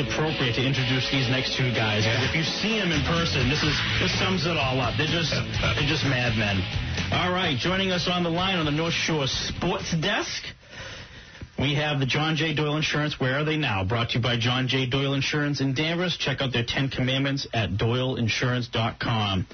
appropriate to introduce these next two guys. If you see them in person, this sums it all up. They're just madmen. All right, joining us on the line on the North Shore Sports Desk, we have the John J. Doyle Insurance. Where are they now? Brought to you by John J. Doyle Insurance in Danvers. Check out their 10 Commandments at doyleinsurance.com.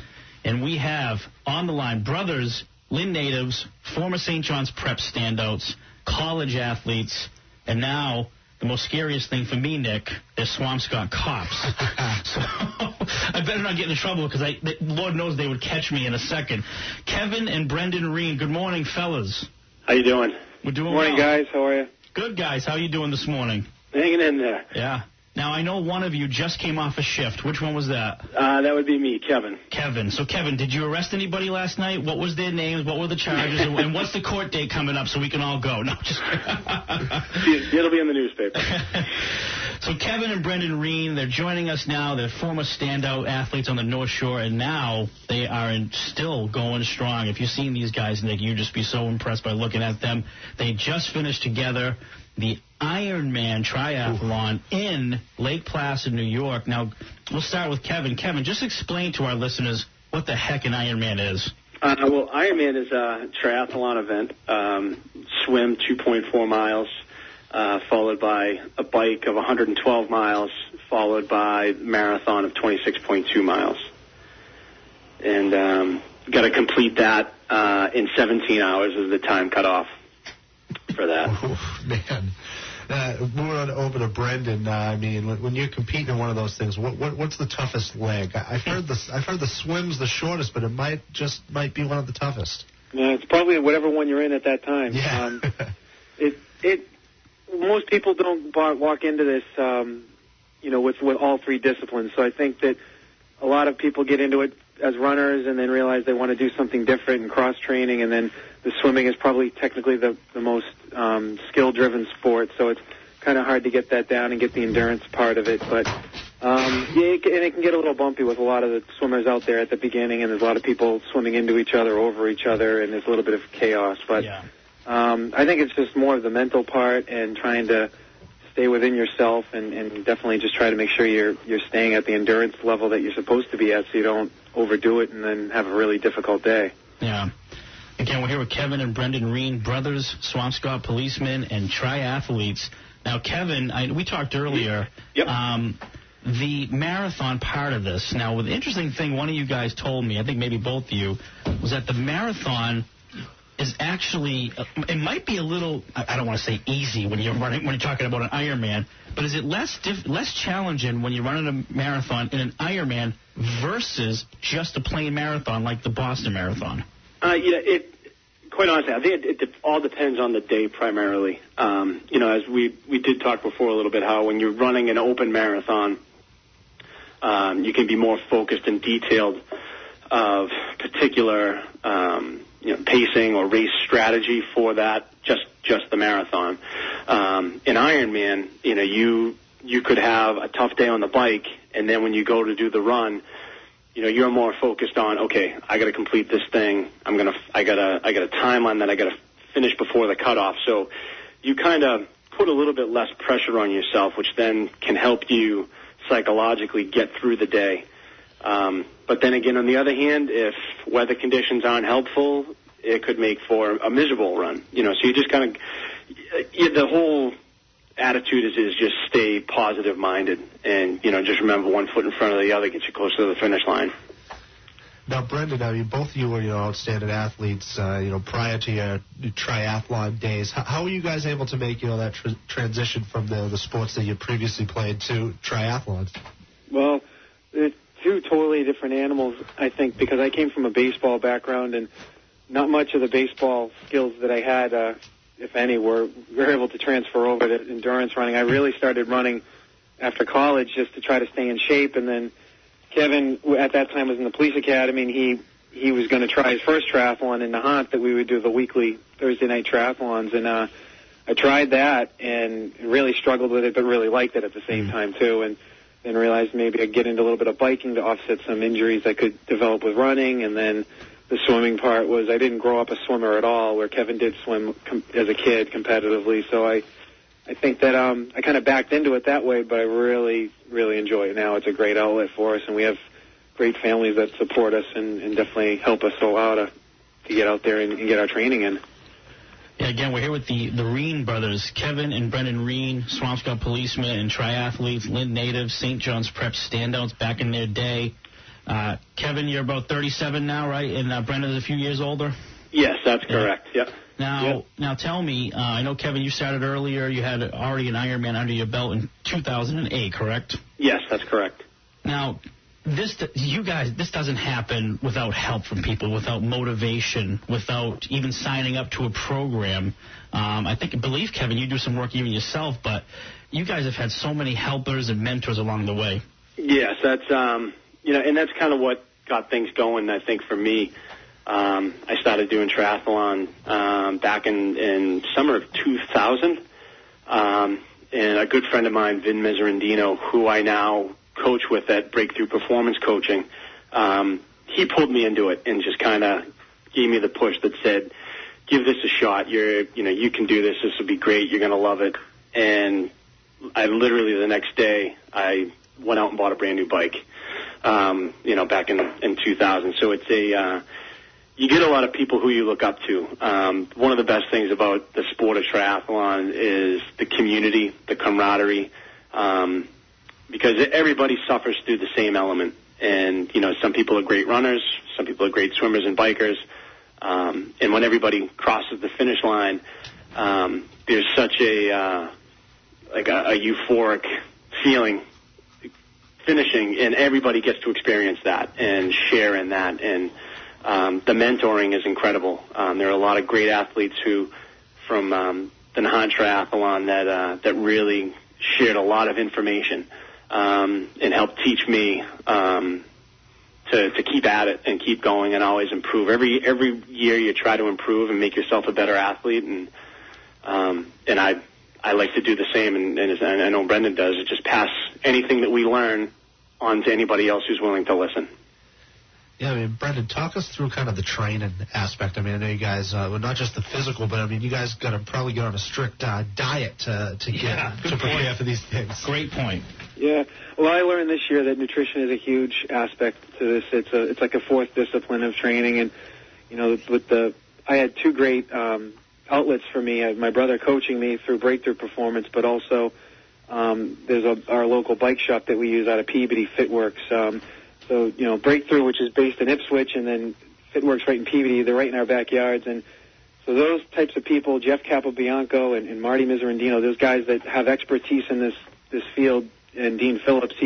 And we have on the line brothers, Lynn natives, former St. John's Prep standouts, college athletes, and now the most scariest thing for me, Nick, is Swampscott cops. So I better not get in trouble because Lord knows they would catch me in a second. Kevin and Brendan Reen, good morning, fellas. How you doing? We're doing Morning, well. guys. How are you? Good, guys. How are you doing this morning? Hanging in there. Yeah. Now, I know one of you just came off a shift. Which one was that? That would be me, Kevin. Kevin. So, Kevin, did you arrest anybody last night? What was their names? What were the charges? And what's the court date coming up so we can all go? No, just It'll be in the newspaper. So, Kevin and Brendan Reen, they're joining us now. They're former standout athletes on the North Shore, and now they are still going strong. If you've seen these guys, Nick, you'd just be so impressed by looking at them. They just finished together the Ironman triathlon in Lake Placid, New York. Now, we'll start with Kevin. Kevin, just explain to our listeners what the heck an Ironman is. Well, Ironman is a triathlon event. Swim 2.4 miles, followed by a bike of 112 miles, followed by marathon of 26.2 miles. And got to complete that in 17 hours is the time cutoff for that. Oh, man. Moving on over to Brendan. I mean, when you're competing in one of those things, what's the toughest leg? I've heard the swim's the shortest, but it might be one of the toughest. Yeah, it's probably whatever one you're in at that time. Yeah. Most people don't walk into this, with all three disciplines. So I think that a lot of people get into it as runners and then realize they want to do something different and cross-training, and then the swimming is probably technically the most skill-driven sport, so it's kind of hard to get that down and get the endurance part of it. But it can get a little bumpy with a lot of the swimmers out there at the beginning, and there's a lot of people swimming into each other, over each other, and there's a little bit of chaos. But I think it's just more of the mental part and trying to stay within yourself and definitely just try to make sure you're staying at the endurance level that you're supposed to be at so you don't overdo it and then have a really difficult day. Yeah. Again, we're here with Kevin and Brendan Reen, brothers, Swampscott policemen, and triathletes. Now, Kevin, we talked earlier. Yep. The marathon part of this. Now, the interesting thing one of you guys told me, I think maybe both of you, was that the marathon is actually, it might be a little, I don't want to say easy when you're talking about an Ironman, but is it less challenging when you're running a marathon in an Ironman versus just a plain marathon like the Boston Marathon? Quite honestly, I think it all depends on the day primarily. As we did talk before a little bit, how when you're running an open marathon, you can be more focused and detailed of particular pacing or race strategy for that, just the marathon. In Ironman, you could have a tough day on the bike, and then when you go to do the run, you're more focused on, okay, I got to complete this thing. I got a timeline that I got to finish before the cutoff. So you kind of put a little bit less pressure on yourself, which then can help you psychologically get through the day. But then again, on the other hand, if weather conditions aren't helpful, it could make for a miserable run. So you just kind of, the whole attitude is just stay positive-minded and, just remember one foot in front of the other gets you closer to the finish line. Now, Brendan, I mean, both of you were, outstanding athletes, prior to your triathlon days. How were you guys able to make, that transition from the sports that you previously played to triathlons? Well, it's two totally different animals, I think, because I came from a baseball background and not much of the baseball skills that I had, if any, were able to transfer over to endurance running. I really started running after college just to try to stay in shape, and then Kevin, at that time, was in the police academy, and he was going to try his first triathlon in Nahant that we would do the weekly Thursday night triathlons, and I tried that and really struggled with it, but really liked it at the same time, too, and then realized maybe I'd get into a little bit of biking to offset some injuries I could develop with running, and then the swimming part was I didn't grow up a swimmer at all, where Kevin did swim as a kid competitively, so I I think that I kind of backed into it that way, but I really, really enjoy it now. It's a great outlet for us, and we have great families that support us and definitely help us so out to get out there and get our training in. Yeah, again, we're here with the Reen Brothers, Kevin and Brendan Reen, Swampscott policemen and triathletes, Lynn natives, St. John's Prep standouts back in their day. Kevin, you're about 37 now, right? And Brendan's a few years older? Yes, that's correct. Yep. Now tell me, I know, Kevin, you started earlier. You had already an Ironman under your belt in 2008, correct? Yes, that's correct. Now, this doesn't happen without help from people, without motivation, without even signing up to a program. I believe, Kevin, you do some work even yourself, but you guys have had so many helpers and mentors along the way. Yes, that's and that's kind of what got things going. I think for me, I started doing triathlon back in summer of 2000, and a good friend of mine, Vin Miserandino, who I now coach with at Breakthrough Performance Coaching, he pulled me into it and just kind of gave me the push that said, give this a shot. You can do this. This will be great. You're going to love it. And I literally the next day, I went out and bought a brand new bike, back in 2000. So it's you get a lot of people who you look up to. One of the best things about the sport of triathlon is the community, the camaraderie, because everybody suffers through the same element. And, some people are great runners, some people are great swimmers and bikers. And when everybody crosses the finish line, there's such a euphoric feeling finishing, and everybody gets to experience that and share in that. And the mentoring is incredible. There are a lot of great athletes from the Nahant Triathlon that really shared a lot of information and helped teach me to keep at it and keep going and always improve. Every year you try to improve and make yourself a better athlete, and I like to do the same, and I know Brendan does. It just pass anything that we learn on to anybody else who's willing to listen. Yeah, Brendan, talk us through kind of the training aspect. I know you guys, not just the physical, but you guys got to probably get on a strict diet to prepare for these things. Great point. Yeah, well, I learned this year that nutrition is a huge aspect to this. It's like a fourth discipline of training, and I had two great outlets for me. I had my brother coaching me through Breakthrough Performance, but also there's our local bike shop that we use out of Peabody, Fitworks. So, Breakthrough, which is based in Ipswich, and then Fitworks right in Peabody, they're right in our backyards. And so those types of people, Jeff Capobianco and Marty Miserandino, those guys that have expertise in this field, and Dean Phillips,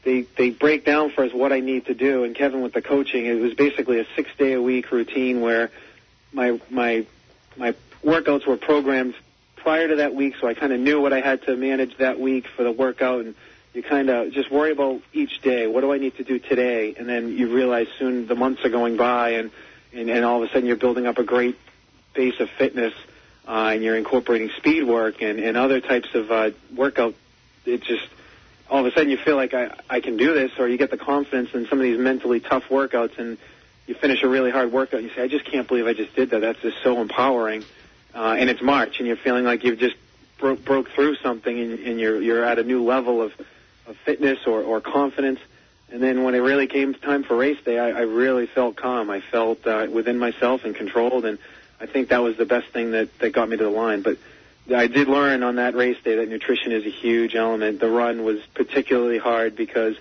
they break down for us what I need to do. And Kevin, with the coaching, it was basically a 6-day-a-week routine where my workouts were programmed prior to that week, so I kind of knew what I had to manage that week for the workout. And you kind of just worry about each day. What do I need to do today? And then you realize soon the months are going by, and all of a sudden you're building up a great base of fitness, and you're incorporating speed work and other types of workout. It just, all of a sudden you feel like I can do this, or you get the confidence in some of these mentally tough workouts, and you finish a really hard workout, and you say, I just can't believe I just did that. That's just so empowering. And it's March, and you're feeling like you've just broke through something, and you're at a new level of fitness or confidence. And then when it really came time for race day, I really felt calm. I felt within myself and controlled, and I think that was the best thing that got me to the line. But I did learn on that race day that nutrition is a huge element. The run was particularly hard because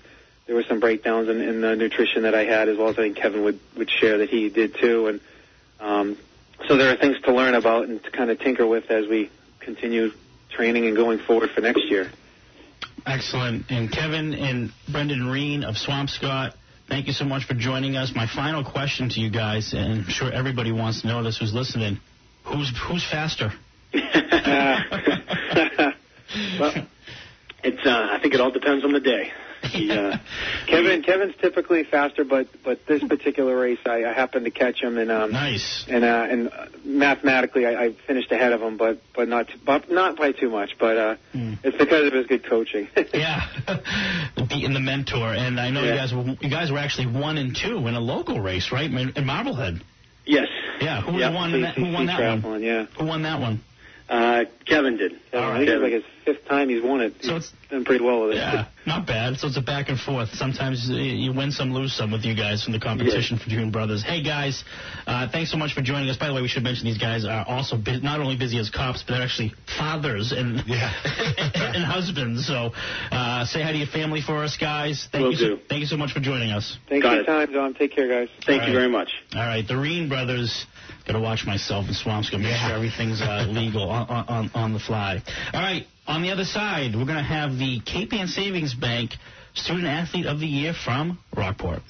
there were some breakdowns in the nutrition that I had, as well as I think Kevin would share that he did too. And so there are things to learn about and to kind of tinker with as we continue training and going forward for next year. Excellent. And Kevin and Brendan Reen of Swampscott, thank you so much for joining us. My final question to you guys, and I'm sure everybody wants to know this who's listening, who's faster? Well, I think it all depends on the day. Kevin's typically faster, but this particular race, I happened to catch him, and nice. And mathematically, I finished ahead of him, but not by too much. But it's because of his good coaching. Yeah, beating the mentor, and I know you guys were actually 1 and 2 in a local race, right, in Marblehead? Yes. Yeah. Who won that one? Yeah. Who won that one? Kevin did. I think it's like his 5th time he's won it. So he's done pretty well with it. Yeah, not bad. So it's a back and forth. Sometimes you win some, lose some with you guys from the competition for Reen Brothers. Hey, guys, thanks so much for joining us. By the way, we should mention these guys are also not only busy as cops, but they're actually fathers and and husbands. So say hi to your family for us, guys. Thank you so much for joining us. Thanks for your time, Don. Take care, guys. Thank you very much. All right, the Reen Brothers. Got to watch myself in Swampscott. Make sure everything's legal on the fly. All right, on the other side, we're going to have the Cape Ann Savings Bank Student Athlete of the Year from Rockport.